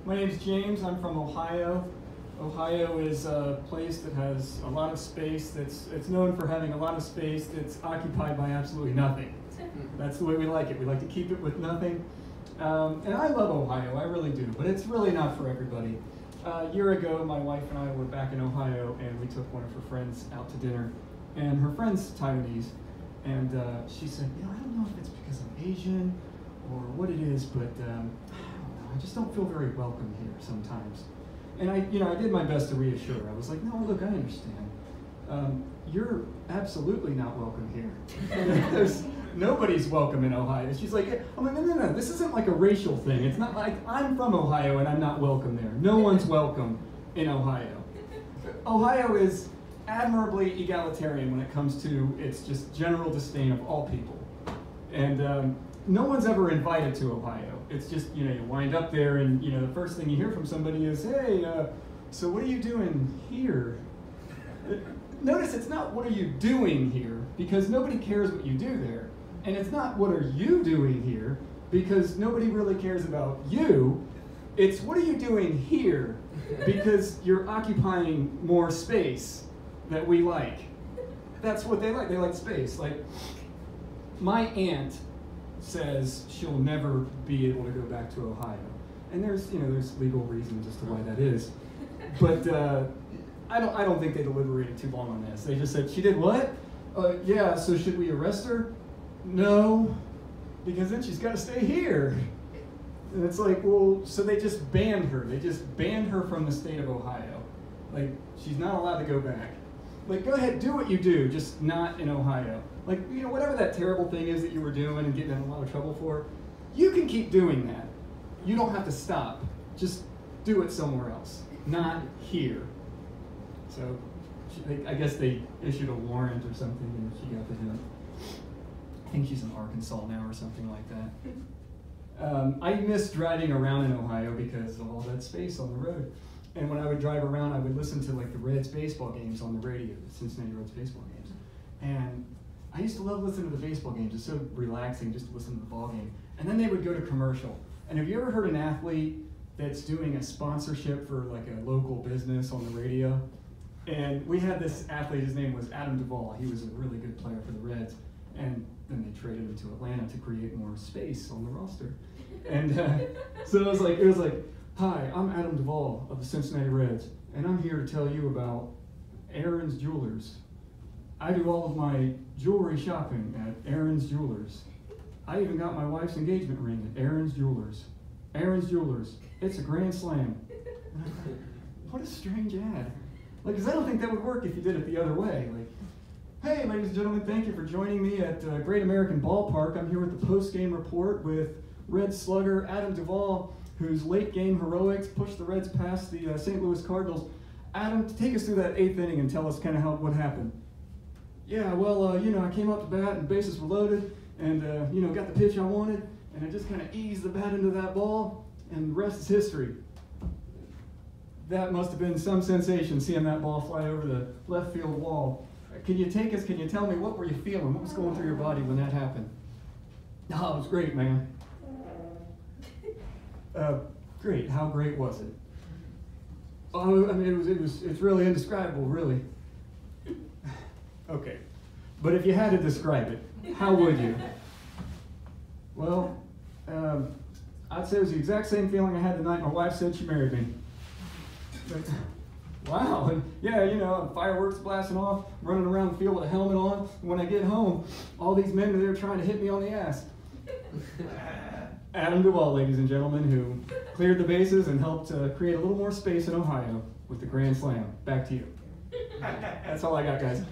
My name's James. I'm from Ohio. Ohio is a place that has a lot of space. It's known for having a lot of space that's occupied by absolutely nothing. That's the way we like it. We like to keep it with nothing. And I love Ohio, I really do, but it's really not for everybody. A year ago, my wife and I were back in Ohio, and we took one of her friends out to dinner. And her friend's Taiwanese, and she said, I don't know if it's because I'm Asian or what it is, but I don't know, I just don't feel very welcome here sometimes. And I did my best to reassure her. I was like, no, look, I understand. You're absolutely not welcome here. Nobody's welcome in Ohio. She's like, I'm like, no, this isn't like a racial thing. It's not like I'm from Ohio and I'm not welcome there. No one's welcome in Ohio. Ohio is admirably egalitarian when it comes to its just general disdain of all people. And no one's ever invited to Ohio. It's just, you wind up there and, the first thing you hear from somebody is, hey, so what are you doing here? Notice it's not what are you doing here, because nobody cares what you do there. And it's not what are you doing here, because nobody really cares about you. It's what are you doing here, because you're occupying more space that we like. That's what they like. They like space. Like, my aunt says she'll never be able to go back to Ohio. And there's legal reasons as to why that is. But I don't think they deliberated too long on this. They just said, she did what? Yeah, so should we arrest her? No, because then she's got to stay here. And it's like, well, so they just banned her. They just banned her from the state of Ohio. Like, she's not allowed to go back. Like, go ahead, do what you do, just not in Ohio. Like, whatever that terrible thing is that you were doing and getting in a lot of trouble for, you can keep doing that. You don't have to stop. Just do it somewhere else, not here. So, I guess they issued a warrant or something and she got the hint. I think she's in Arkansas now or something like that. I miss driving around in Ohio because of all that space on the road. And when I would drive around, I would listen to like the Reds baseball games on the radio, the Cincinnati Reds baseball games. And I used to love listening to the baseball games. It's so relaxing just to listen to the ball game. And then they would go to commercial. And have you ever heard an athlete that's doing a sponsorship for like a local business on the radio? And we had this athlete, his name was Adam Duvall. He was a really good player for the Reds. And then they traded him to Atlanta to create more space on the roster. And so it was like, hi, I'm Adam Duvall of the Cincinnati Reds, and I'm here to tell you about Aaron's Jewelers. I do all of my jewelry shopping at Aaron's Jewelers. I even got my wife's engagement ring at Aaron's Jewelers. Aaron's Jewelers, it's a grand slam. And I thought, what a strange ad. Like, because I don't think that would work if you did it the other way. Like, hey, ladies and gentlemen, thank you for joining me at Great American Ballpark. I'm here with the post-game report with Red slugger Adam Duvall, whose late-game heroics pushed the Reds past the St. Louis Cardinals. Adam, take us through that 8th inning and tell us kind of what happened. Yeah, well, I came up to bat and bases were loaded and, got the pitch I wanted, and I just kind of eased the bat into that ball, and the rest is history. That must have been some sensation, seeing that ball fly over the left field wall. Can you tell me, what were you feeling? What was going through your body when that happened? Oh, it was great, man. Great. How great was it? Oh, I mean, it's really indescribable, really. Okay. But if you had to describe it, how would you? Well, I'd say it was the exact same feeling I had the night my wife said she married me. But, wow. And yeah, fireworks blasting off, running around the field with a helmet on. When I get home, all these men are there trying to hit me on the ass. Adam Duvall, ladies and gentlemen, who cleared the bases and helped create a little more space in Ohio with the grand slam. Back to you. That's all I got, guys.